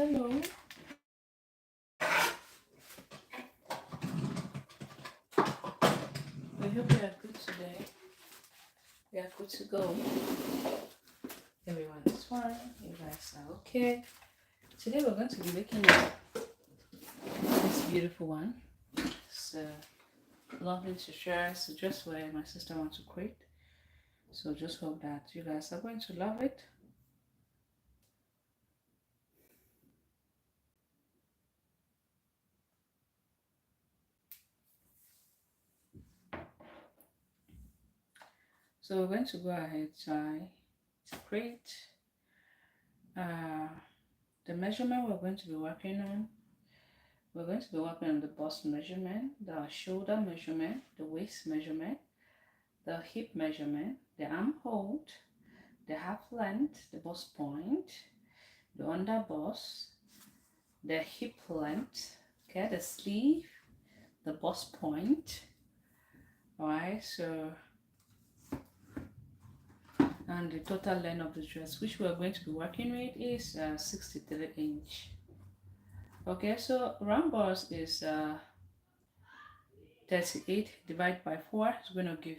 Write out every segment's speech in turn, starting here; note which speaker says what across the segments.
Speaker 1: hello. We hope you are good today. We are good to go. Everyone is fine. You guys are okay. Today we're going to be looking at this beautiful one. It's lovely to share. So just where my sister wants to create. So just hope that you guys are going to love it. So we're going to go ahead try to create the measurement we're going to be working on. We're going to be working on the bust measurement, the shoulder measurement, the waist measurement, the hip measurement, the arm hold, the half length, the bust point, the under bust, the hip length, okay, the sleeve, the bust point. Alright, so and the total length of the dress which we are going to be working with is 63 inch. Okay, so round bust is 38 divided by 4 is going to give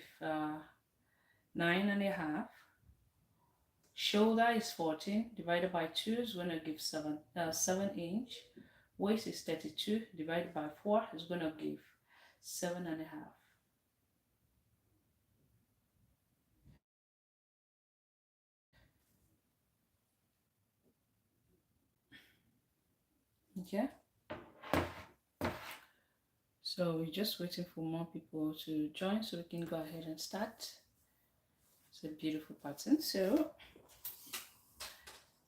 Speaker 1: 9.5. Shoulder is 14 divided by 2 is going to give 7 inch. Waist is 32 divided by 4 is going to give 7.5. Okay, so we're just waiting for more people to join so we can go ahead and start. It's a beautiful pattern. So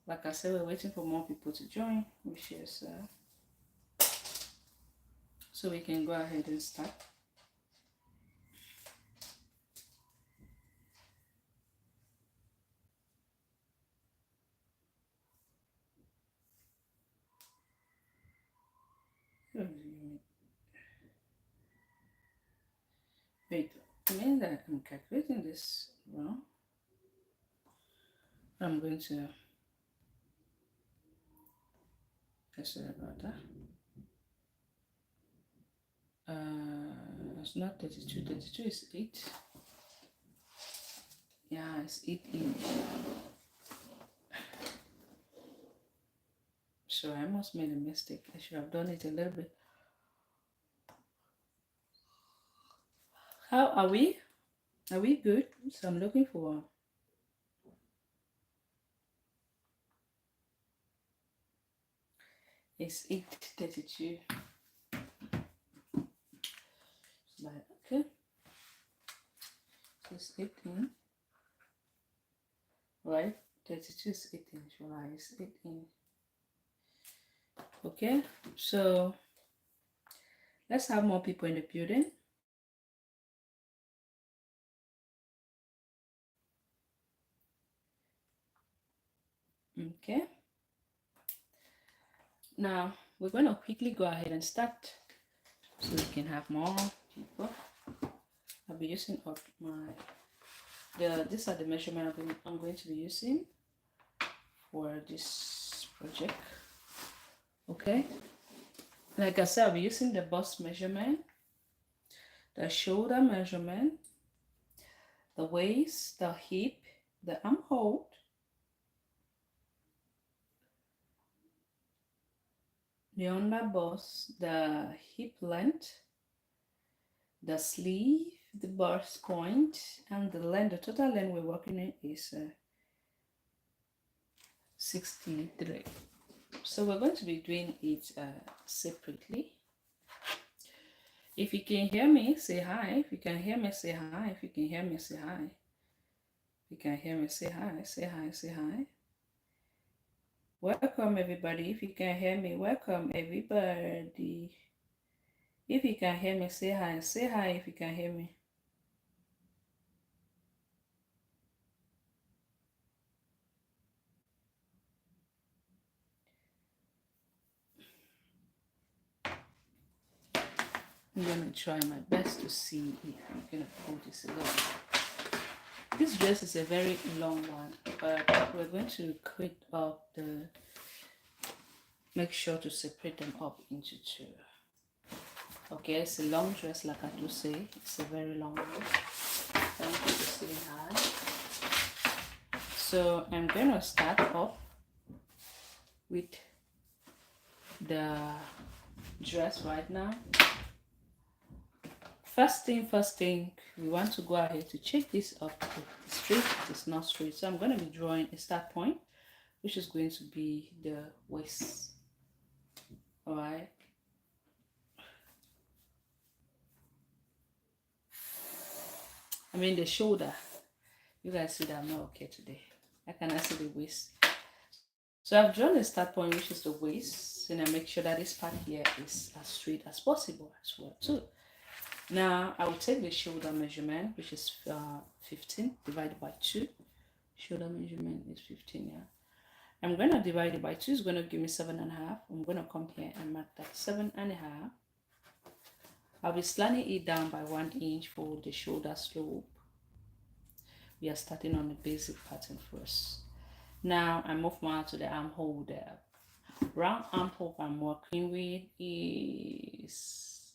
Speaker 1: like I said, we're waiting for more people to join, which is so we can go ahead and start. Wait, I mean that I'm calculating this wrong. I'm going to sorry about that. It's not 32. 32 is 8. Yeah, it's 8 inch. So I must made a mistake. I should have done it a little bit. How are we? Are we good? So I'm looking for. It's 8:32. Okay. So it's 18. Right? 32 is 18. July is 18. Okay. So let's have more people in the building. Okay. Now we're going to quickly go ahead and start so we can have more people. I'll be using up these are the measurements I'm going to be using for this project. Okay, like I said, I'll be using the bust measurement, the shoulder measurement, the waist, the hip, the arm hold, the under bust, the hip length, the sleeve, the bust point, and the length. The total length we're working in is 63. So we're going to be doing it separately. If you can hear me, say hi. If you can hear me, say hi. If you can hear me, say hi. If you can hear me, say hi. Say hi, say hi. Welcome everybody. If you can hear me, welcome everybody. If you can hear me, say hi. Say hi if you can hear me. I'm gonna try my best to see if I'm gonna pull this a little. This dress is a very long one, but we're going to cut up the make sure to separate them up into two. Okay, it's a long dress, like I do say, it's a very long one. Thank you for sitting high. So I'm gonna start off with the dress right now. First thing, we want to go ahead to check this up. It's straight, it's not straight. So I'm gonna be drawing a start point, which is going to be the waist. All right. I mean the shoulder. You guys see that I'm not okay today. I cannot see the waist. So I've drawn a start point, which is the waist, and I make sure that this part here is as straight as possible as well too. Now I will take the shoulder measurement, which is 15 divided by 2. Shoulder measurement is 15, yeah. I'm going to divide it by 2, it's going to give me 7.5. I'm going to come here and mark that 7.5. I'll be slanting it down by 1 inch for the shoulder slope. We are starting on the basic pattern first. Now I move on to the armhole there. Round armhole I'm working with is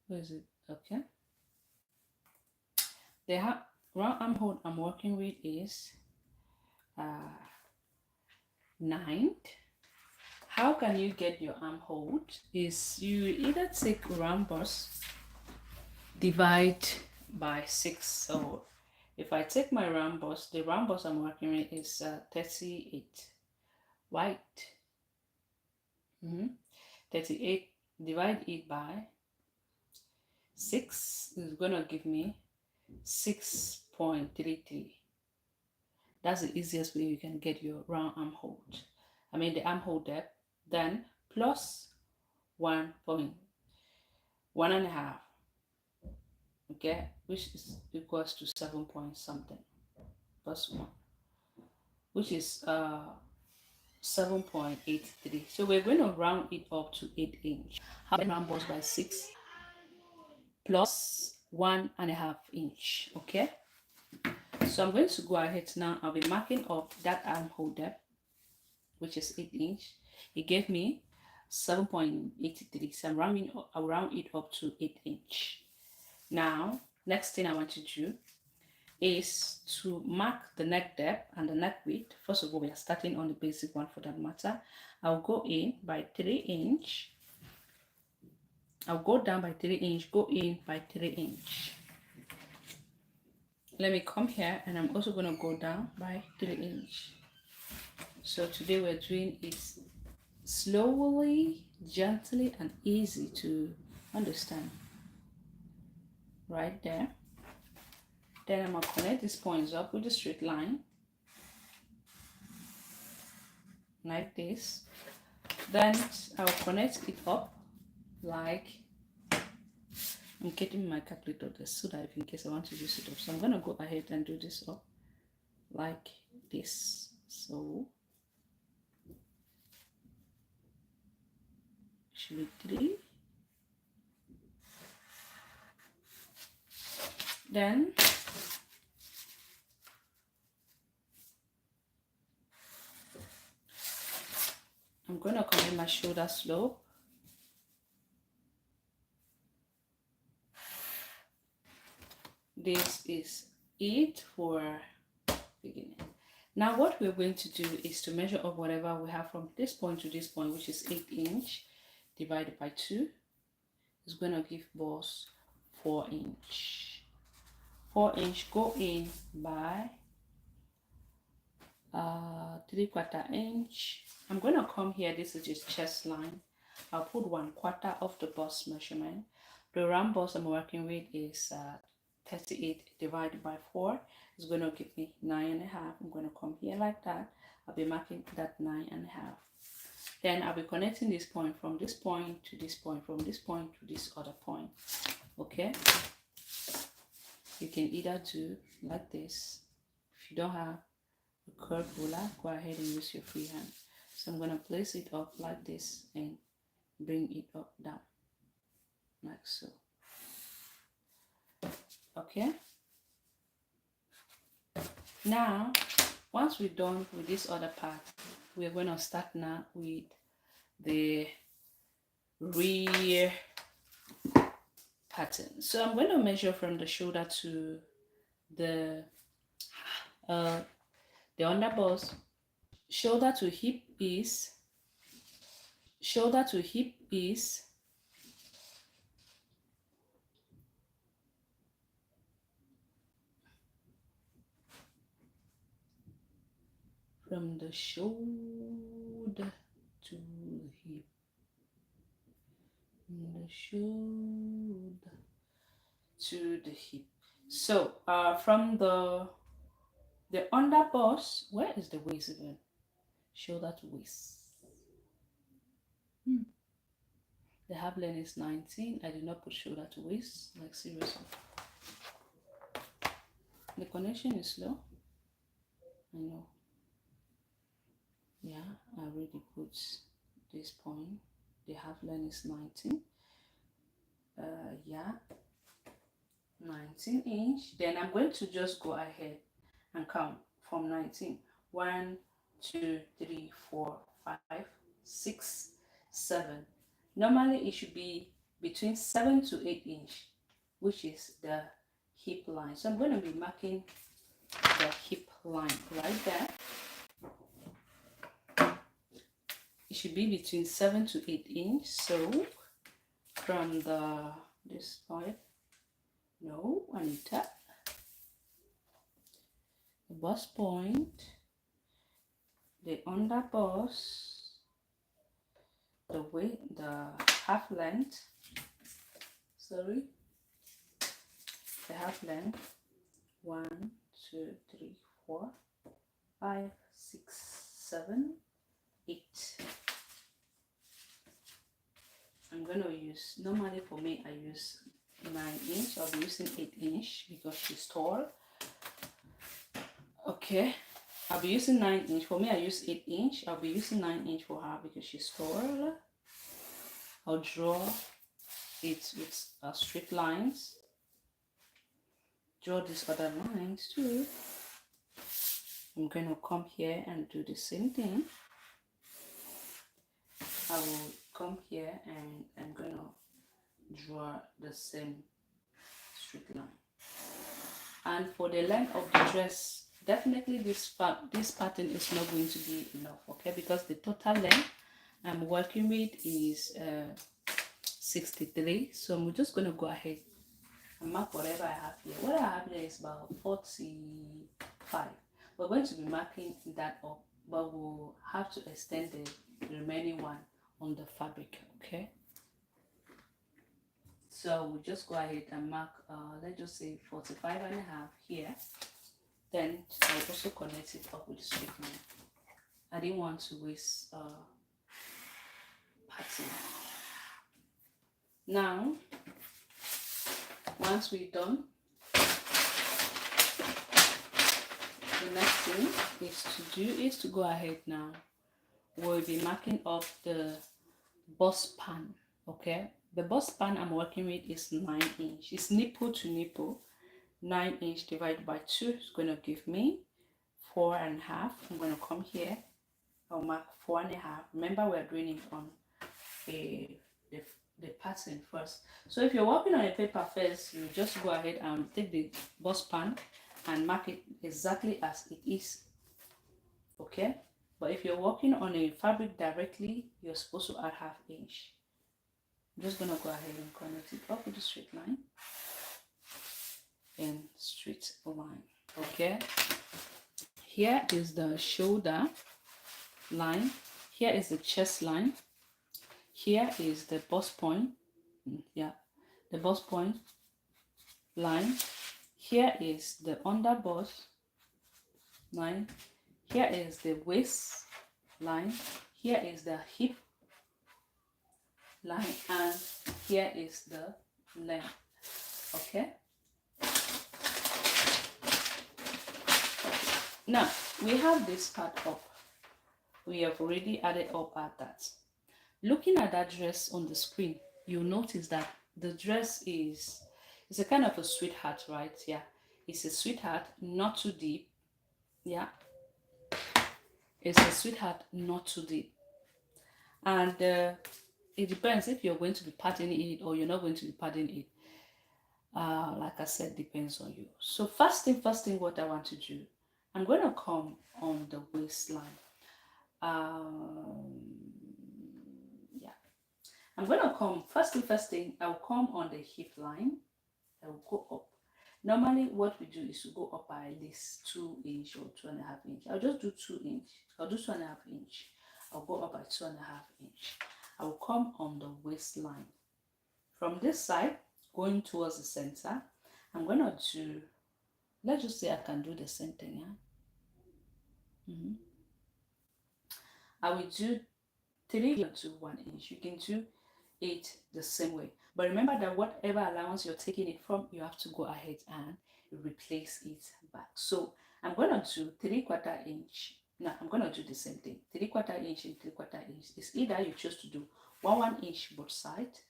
Speaker 1: where is it? Okay. The round armhole I'm working with is 9. How can you get your armhole? Is you either take round bust, divide by 6. So if I take my round bust, the round bust I'm working with is 38 white. 38, divide it by 6 is gonna give me 6.33. That's the easiest way you can get your round armhole. I mean the armhole depth. Then plus 1.5, okay, which is equals to 7 point something plus 1, which is 7.83. So we're going to round it up to 8 inch. How many round bust by 6 plus 1.5 inch, okay? So I'm going to go ahead now. I'll be marking up that armhole depth, which is 8 inch. It gave me 7.83. So I'll round it up to 8 inch. Now, next thing I want to do is to mark the neck depth and the neck width. First of all, we are starting on the basic one for that matter. I'll go in by 3 inch. I'll go down by 3 inch, go in by 3 inch. Let me come here and I'm also going to go down by 3 inch. So today we're doing it slowly, gently, and easy to understand. Right there. Then I'm going to connect these points up with a straight line. Like this. Then I'll connect it up like, I'm getting my calculator there so that if in case I want to use it up. So I'm going to go ahead and do this up like this. So should be 3. Then I'm going to come in my shoulder slope. This is it for beginning. Now what we're going to do is to measure up whatever we have from this point to this point, which is 8 inch divided by 2. Is going to give us 4 inch. 4 inch go in by 3/4 inch. I'm going to come here. This is just chest line. I'll put 1/4 of the bust measurement. The round bust I'm working with is 38 divided by 4 is going to give me 9.5. I'm going to come here like that. I'll be marking that 9.5. Then I'll be connecting this point from this point to this point, from this point to this other point. Okay, you can either do like this. If you don't have a curved ruler, go ahead and use your free hand. So I'm going to place it up like this and bring it up down like so. Okay, Now, once we're done with this other part, we're going to start now with the rear pattern. So I'm going to measure from the shoulder to the underbust. Shoulder to hip is from the shoulder to the hip, from the shoulder to the hip. So from the underbust, where is the waist even? Shoulder to waist. The half length is 19. I did not put shoulder to waist, like seriously. The connection is slow. I know. Yeah, I already put this point. The half length is 19. Yeah, 19 inch. Then I'm going to just go ahead and count from 19. 1, 2, 3, 4, 5, 6, 7. Normally it should be between 7 to 8 inch, which is the hip line. So I'm going to be marking the hip line right there. It should be between 7 to 8 inch. So from this point, no, I need that. The bust point, the under bust, the weight, the half length, sorry, the half length, 1, 2, 3, 4, 5, 6, 7, 8. I'm going to use, normally for me, I use 9 inch. I'll be using 8 inch because she's tall. Okay, I'll be using 9 inch. For me, I use 8 inch. I'll be using 9 inch for her because she's tall. I'll draw it with straight lines. Draw these other lines too. I'm going to come here and do the same thing. I will come here and I'm going to draw the same straight line. And for the length of the dress, definitely this pattern is not going to be enough, okay? Because the total length I'm working with is 63. So I'm just going to go ahead and mark whatever I have here. What I have here is about 45. We're going to be marking that up, but we'll have to extend the remaining one on the fabric, okay? So we'll just go ahead and mark, let's just say 45 and a half here. Then I'll also connect it up with straight line. I didn't want to waste pattern. Now, once we're done, the next thing is to go ahead now. We'll be marking up the bust span, okay? The bust span I'm working with is 9 inch. It's nipple to nipple. 9 inch divided by 2 is going to give me 4.5. I'm going to come here. I'll mark 4.5. Remember, we're doing it on the pattern first. So if you're working on a paper first, you just go ahead and take the bust span and mark it exactly as it is, okay? But if you're working on a fabric directly, you're supposed to add 1/2 inch. I'm just gonna go ahead and connect it up with a straight line and straight line, okay? Here is the shoulder line. Here is the chest line. Here is the bust point. Yeah, the bust point line. Here is the under bust line. Here is the waist line. Here is the hip line, and here is the length, okay? Now we have this part up. We have already added up at that. Looking at that dress on the screen, you'll notice that the dress is a kind of a sweetheart, right? Yeah, it's a sweetheart, not too deep, Yeah, it's a sweetheart, not too deep. And it depends if you're going to be patting it or you're not going to be patting it. Like I said, depends on you. So first thing, what I want to do, I'm going to come on the waistline. Um, yeah, I'm going to come, first thing, I'll come on the hip line. I'll go up. Normally, what we do is to go up by at least 2 inch or 2.5 inch. I'll just do 2 inch. I'll do 2.5 inch. I'll go up by 2.5 inch. I'll come on the waistline. From this side, going towards the center, I'm going to do, let's just say I can do the same thing. Yeah? I will do 3 to 1 inch. You can do it the same way. But remember that whatever allowance you're taking it from, you have to go ahead and replace it back. So I'm going to do 3/4 inch. Now I'm going to do the same thing. 3/4 inch and 3/4 inch. It's either you choose to do 1 inch both sides,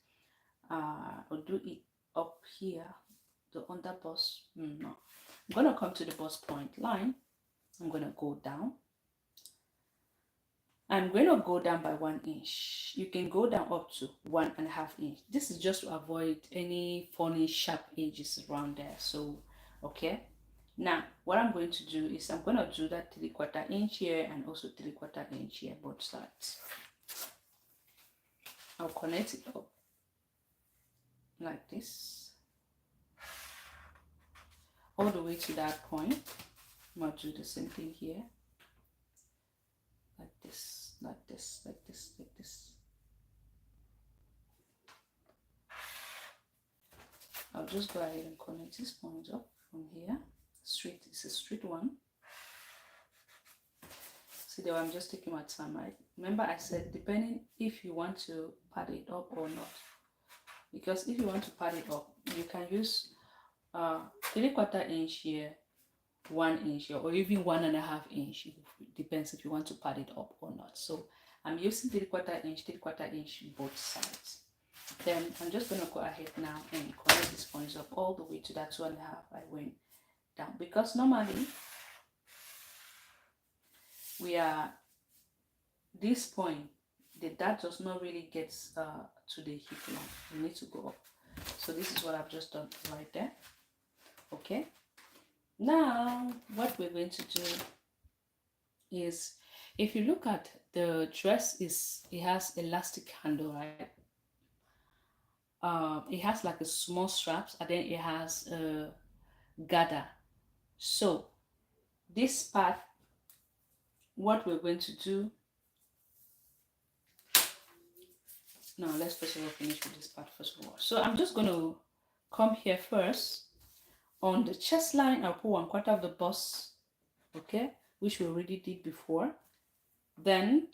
Speaker 1: or do it up here, the under bust. No. I'm going to come to the bust point line. I'm going to go down. I'm going to go down by 1 inch. You can go down up to 1.5 inch. This is just to avoid any funny sharp edges around there. So, okay. Now, what I'm going to do is I'm going to do that 3/4 inch here and also 3/4 inch here, both sides. I'll connect it up like this, all the way to that point. I'm going to do the same thing here, like this, like this, like this, like this. I'll just go ahead and connect this point up from here. Straight, it's a straight one. See there, I'm just taking my time, right? Remember I said depending if you want to pad it up or not. Because if you want to pad it up, you can use 3/4 inch here, 1 inch here, or even 1.5 inch. It depends if you want to pad it up or not. So I'm using 3/4 inch both sides. Then I'm just going to go ahead now and connect these points up all the way to that 2.5 I went down, because normally we are this point, the dart does not really get to the hip line. You need to go up. So this is what I've just done right there. Okay, now what we're going to do is, if you look at the dress, it has elastic handle, right? It has like a small straps, and then it has a gather. So this part, what we're going to do now, let's first of all finish with this part first of all. So I'm just going to come here first on the chest line. I'll put 1/4 of the bust, okay, which we already did before. Then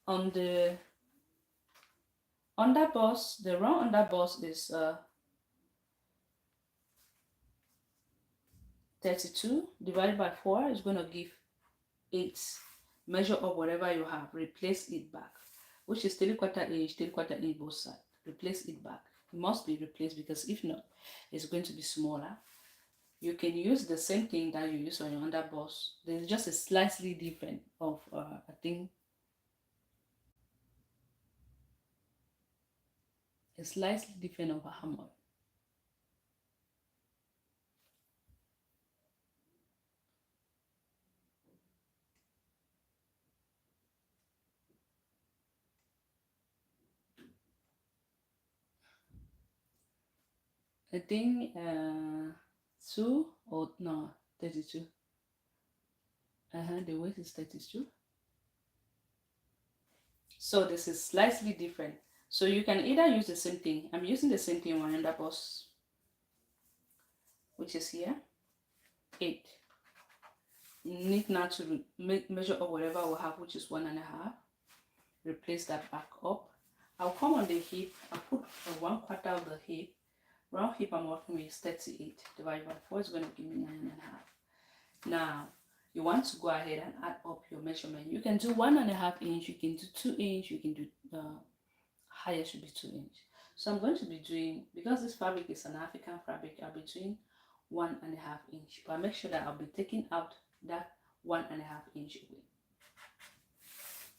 Speaker 1: on the under bust, the round under bust is 32 divided by 4 is going to give 8. Measure up whatever you have, replace it back, which is 3/4 inch, 3/4 inch both sides. Replace it back. It must be replaced, because if not, it's going to be smaller. You can use the same thing that you use on your under bust. There's just a slightly different of I think a slightly different of a hammer. I think 2 or no 32. The weight is 32. So this is slightly different. So you can either use the same thing. I'm using the same thing on my under bust, which is here, 8. You need now to measure up whatever we have, which is 1.5. Replace that back up. I'll come on the hip. I'll put 1/4 of the hip. Round hip I'm working with is 38 divided by 4 is going to give me 9.5. Now you want to go ahead and add up your measurement. You can do 1.5 inch, you can do 2 inch, you can do higher should be 2 inch. So I'm going to be doing, because this fabric is an African fabric, I'll be doing 1.5 inch. But make sure that I'll be taking out that 1.5 inch away.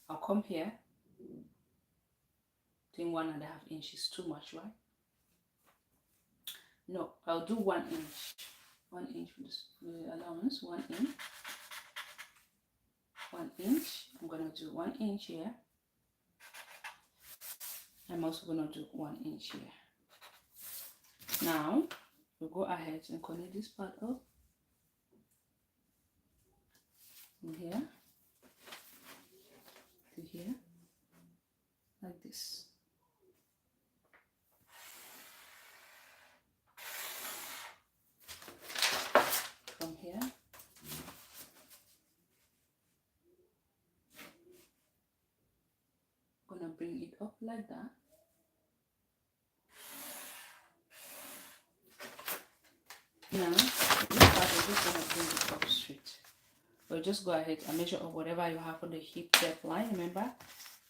Speaker 1: I'll come here. I think 1.5 inches too much, right? No, I'll do 1 inch. 1 inch for this allowance. 1 inch. 1 inch. I'm gonna do 1 inch here. I'm also gonna do 1 inch here. Now we'll go ahead and connect this part up from here to here, like this. From here, I'm gonna bring it up like that. Now, this part we're just gonna bring it up straight. We'll just go ahead and measure up whatever you have on the hip depth line. Remember,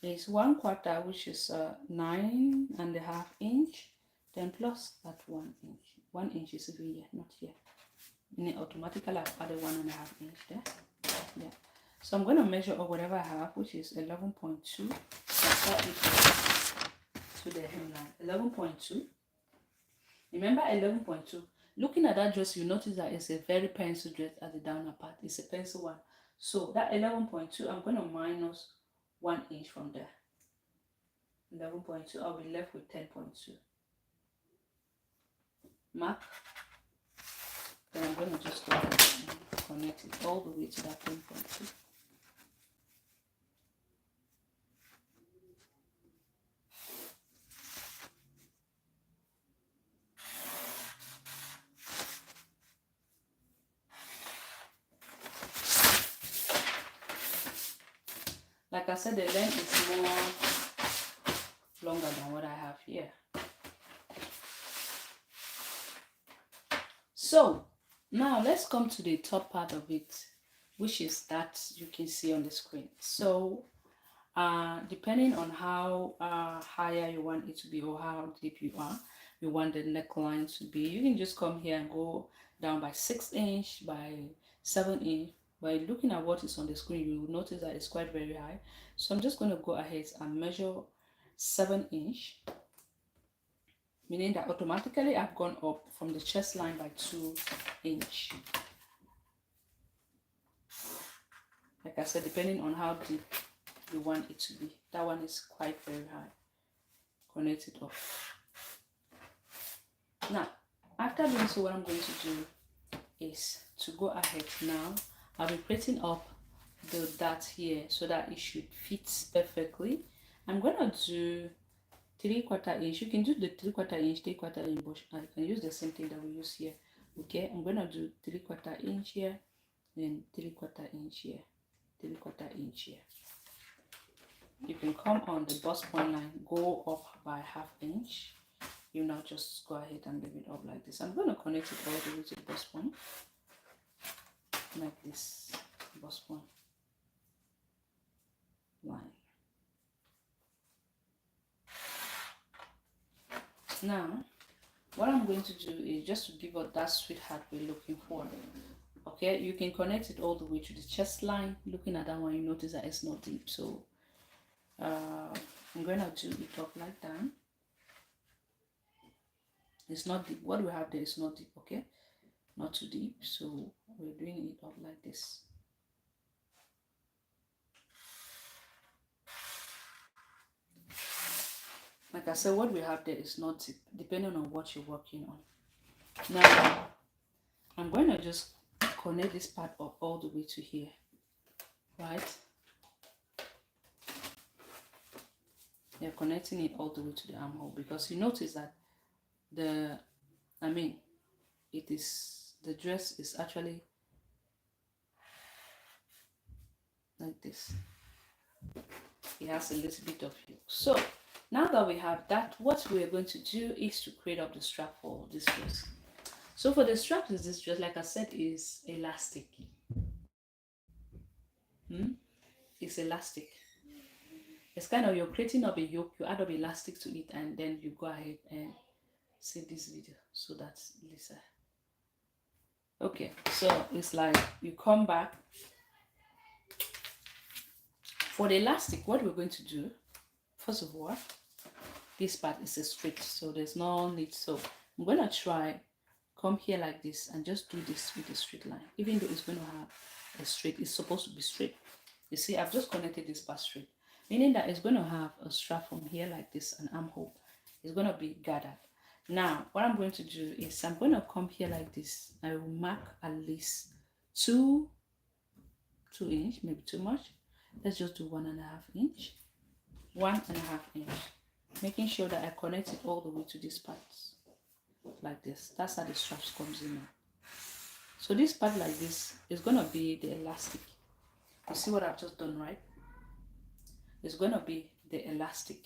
Speaker 1: it's 1/4, which is 9.5 inch, then plus that 1 inch. 1 inch is even here, not here. And it automatically I've added 1.5 inch there. Yeah. So I'm going to measure up whatever I have, which is 11.2. To the hemline. 11.2. Remember 11.2. Looking at that dress, you notice that it's a very pencil dress at the downer part. It's a pencil one. So that 11.2, I'm going to minus 1 inch from there. 11.2, I'll be left with 10.2. Mark. Then I'm going to just go ahead and connect it all the way to that 10.2. Like I said, the length is more longer than what I have here. So now let's come to the top part of it, which is that you can see on the screen. So depending on how higher you want it to be or how deep you want the neckline to be, you can just come here and go down by 6 inch, by 7 inch. By looking at what is on the screen, you will notice that it's quite very high. So I'm just going to go ahead and measure 7 inch, meaning that automatically I've gone up from the chest line by 2 inch. Like I said, depending on how deep you want it to be. That one is quite very high. Connect it off. Now, after doing so, what I'm going to do is to go ahead now. I'll be pressing up the dart here so that it should fit perfectly. I'm gonna do 3/4 inch. You can do the 3/4 inch, 3/4 inch, but I can use the same thing that we use here. Okay, I'm gonna do 3/4 inch here, then 3/4 inch here, 3/4 inch here. You can come on the bust point line, go up by 1/2 inch. You now just go ahead and leave it up like this. I'm gonna connect it all the way to the bust point. Like this, bust point line. Now, what I'm going to do is just to give us that sweetheart we're looking for. Okay, you can connect it all the way to the chest line. Looking at that one, you notice that it's not deep. So I'm going to do it up like that. It's not deep. What we have there is not deep. Okay, not too deep. So we're doing it up like this. Like I said, what we have there is not deep, depending on what you're working on. Now, I'm going to just connect this part up all the way to here, right? You're connecting it all the way to the armhole because you notice that the dress is actually like this. It has a little bit of yoke. So now that we have that, what we are going to do is to create up the strap for this dress. So for the strap is this dress, like I said, is elastic. It's elastic. It's kind of, you're creating up a yoke, you add up elastic to it, and then you go ahead and save this video so that's Lisa. Okay, so it's like you come back. For the elastic, what we're going to do, first of all, this part is a straight, so there's no need. So I'm going to try come here like this and just do this with a straight line. Even though it's going to have a straight, it's supposed to be straight. You see, I've just connected this part straight, meaning that it's going to have a strap from here like this, an armhole. It's going to be gathered. Now, what I'm going to do is I'm going to come here like this. I will mark at least 2 inch, maybe too much. Let's just do 1.5 inch, 1.5 inch, making sure that I connect it all the way to this part like this. That's how the straps comes in now. So this part like this is going to be the elastic. You see what I've just done, right? It's going to be the elastic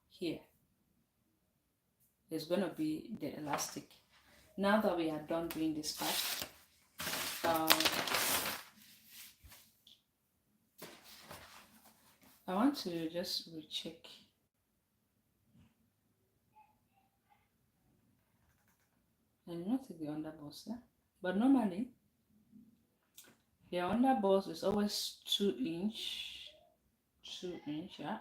Speaker 1: here. It's going to be the elastic. Now that we are done doing this part, I want to just recheck. And not take the underboss, yeah? But normally the underboss is always 2 inch, yeah,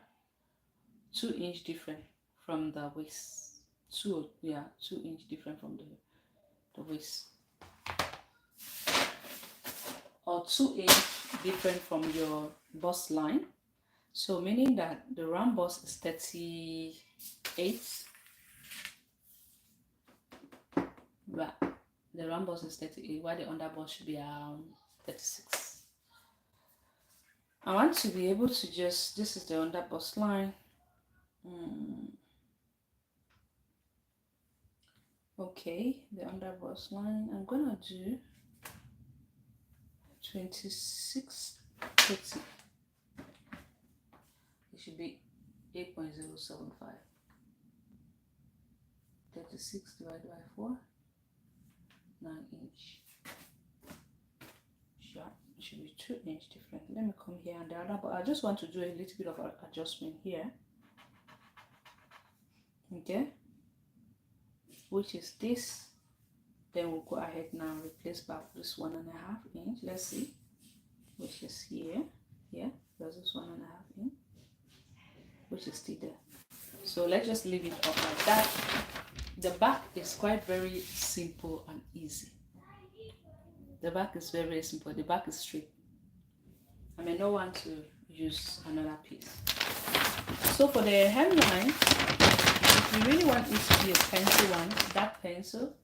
Speaker 1: 2 inch different from the waist. 2 inch different from the waist, or 2 inch different from your bust line. So meaning that the round bust is 38. Right. The round bust is 38, while the underbust should be around 36. I want to be able to just, this is the underbust line. Okay, the underbust line, I'm gonna do 26.30. It should be 8.075. 36 divided by 4, 9 inch. Sure, it should be 2 inch different. Let me come here and the other, but I just want to do a little bit of an adjustment here. Okay, which is this. Then we'll go ahead now and replace back this 1.5 inch. Let's see, which is here. Yeah, there's this 1.5 inch, which is still there. So let's just leave it up like that. The back is quite very simple and easy. The back is very, very simple. The back is straight. I may not want to use another piece. So for the hemline, if you really want it to be a pencil one, that pencil,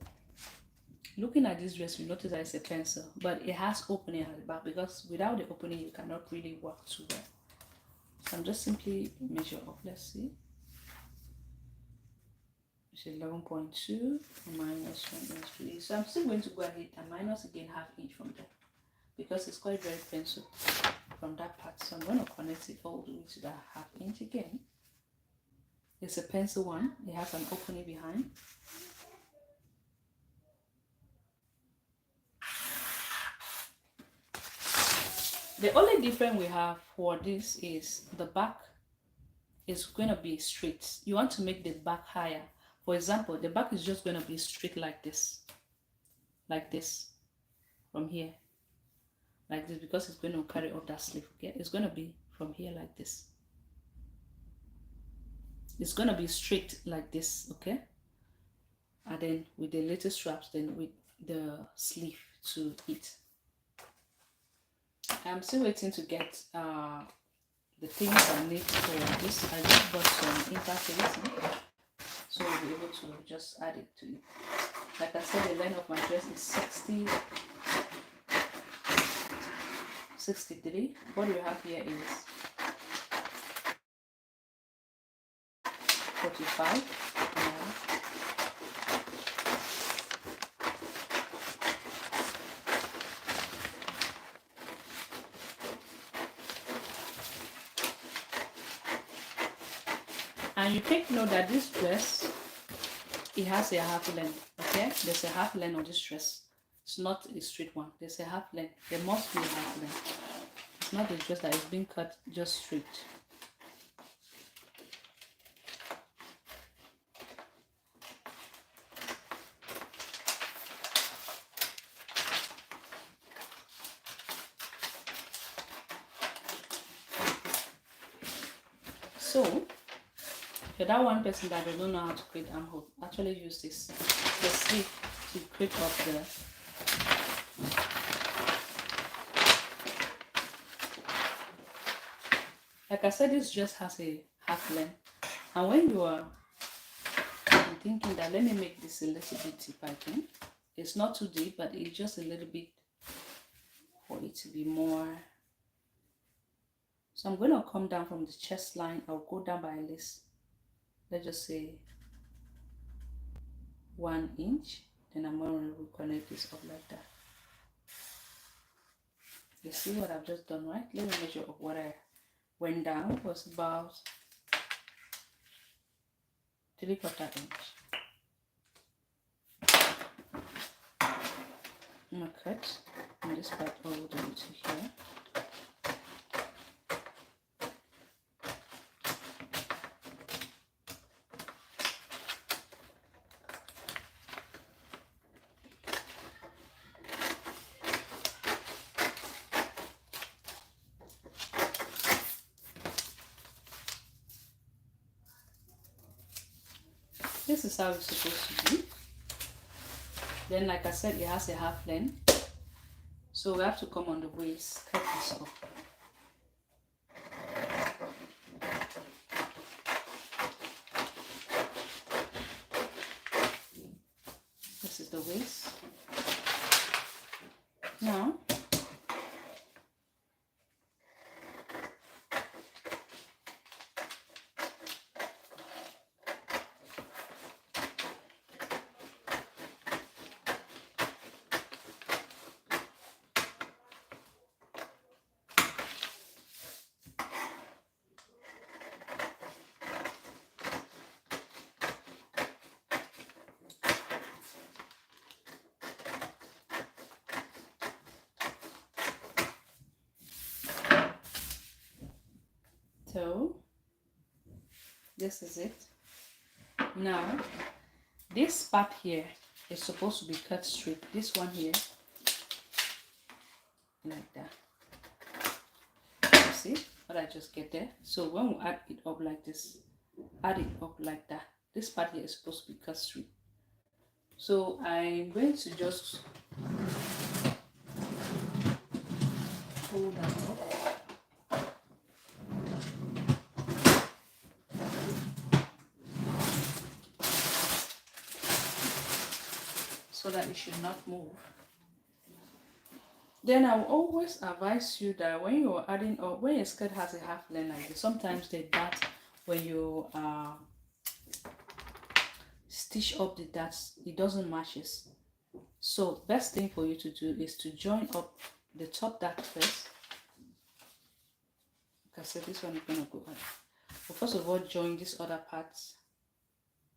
Speaker 1: looking at this dress, you notice that it's a pencil, but it has opening at the back, because without the opening, you cannot really work too well. So I'm just simply measure up. Let's see. It's 11.2 minus 1.3. So I'm still going to go ahead and minus again ½ inch from there, because it's quite very pencil from that part. So I'm going to connect it all the way to that ½ inch again. It's a pencil one. It has an opening behind. The only difference we have for this is the back is going to be straight. You want to make the back higher. For example, the back is just going to be straight like this, from here, like this, because it's going to carry up that sleeve. Okay, it's going to be from here like this. It's going to be straight like this, okay? And then with the little straps, then with the sleeve to it. I'm still waiting to get the things I need for this. I just bought some interfacing, so we'll be able to just add it to it. Like I said, the length of my dress is 63. What we have here is 45. And you take note that this dress, it has a half length, okay? There's a half length on this dress. It's not a straight one. There's a half length. There must be a half length. It's not a dress that is being cut just straight. So for that one person that doesn't know how to create armhole, actually use the sleeve to create up the like I said, this just has a half length, and when you are thinking that let me make this a little bit deep again, it's not too deep, but it's just a little bit for it to be more. So I'm going to come down from the chest line. I'll go down by at least, let's just say 1 inch. Then I'm going to reconnect this up like that. You see what I've just done, right? Let me measure up what I went down. Was about 3/4 inch. I'm going to cut on this part all the way to here. This is how it's supposed to be. Then, like I said, it has a half length. So we have to come on the waist, cut this off. This is the waist. Now, so this is it. Now, this part here is supposed to be cut straight. This one here, like that. You see what I just get there? So when we add it up like this, add it up like that. This part here is supposed to be cut straight. So I'm going to just hold that up. So that it should not move. Then I will always advise you that when you're adding up, when your skirt has a half length like this, sometimes the dart, when you stitch up the darts, it doesn't matches. So best thing for you to do is to join up the top dart first. Like I said, this one is gonna go on. But first of all, join this other parts,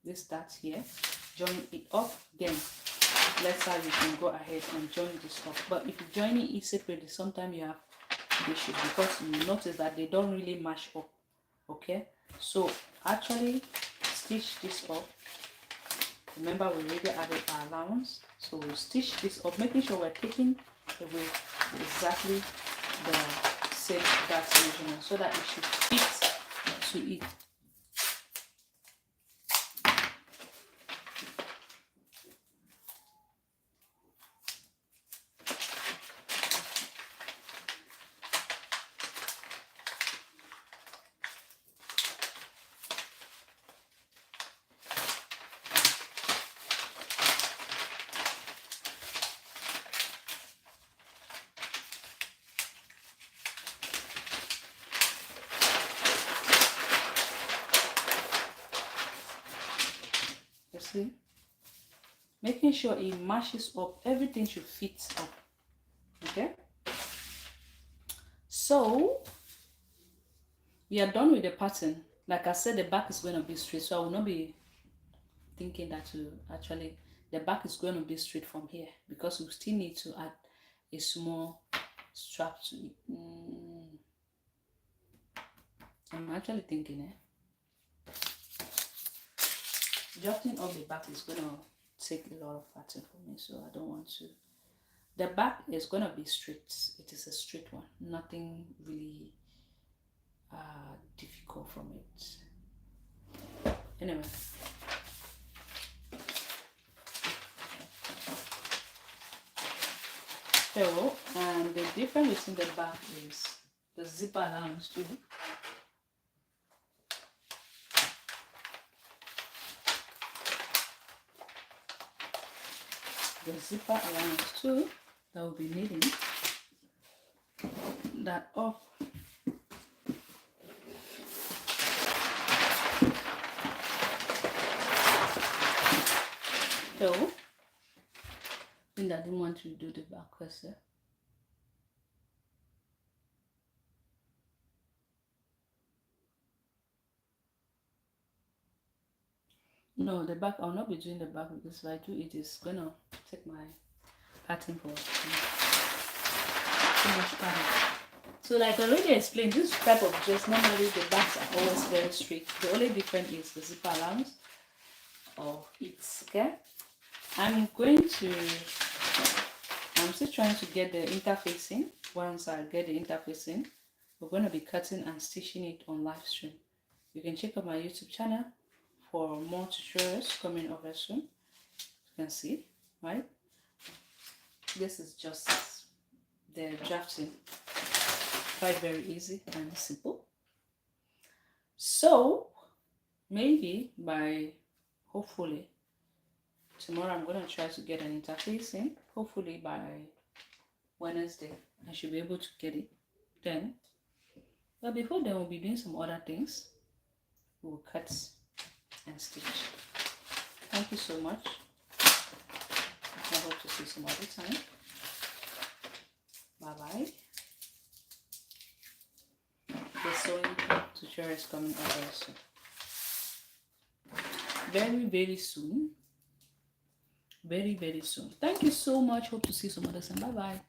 Speaker 1: this dart here, join it up, then let's say you can go ahead and join this up. But if you join it separately, sometimes you have issues because you notice that they don't really match up. Okay, so actually stitch this up. Remember, we already added our allowance, so we'll stitch this up, making sure we're taking away exactly the same dart measurement so that it should fit to it. You see, making sure it matches up, everything should fit up. Okay, so we are done with the pattern. Like I said, the back is going to be straight, so I will not be thinking that to actually the back is going to be straight from here because we still need to add a small strap to it. I'm actually thinking jotting up the back is going to take a lot of pattern for me, so I don't want to. The back is going to be straight. It is a straight one, nothing really difficult from it. Anyway. So, and the difference between the back is the zipper allowance too. The zipper allowance too that we'll be needing. That off. So, I think I didn't want to do the back question. No, the back, I'll not be doing the back because if I do it, it's gonna take my pattern for too much pattern. So like I already explained, this type of dress, normally the backs are always very straight. The only difference is the zipper allowance of it, okay? I'm still trying to get the interfacing. Once I get the interfacing, we're going to be cutting and stitching it on live stream. You can check out my YouTube channel for more tutorials coming over soon. You can see, right? This is just the drafting. Quite very easy and simple. So maybe by hopefully tomorrow I'm going to try to get an interfacing. Hopefully by Wednesday I should be able to get it then. But before then we'll be doing some other things. We'll cut and stitch. Thank you so much. I hope to see you some other time. Bye bye. The sewing tutorial is coming up very soon. Very soon. Very soon. Thank you so much. Hope to see you some other time. Bye bye.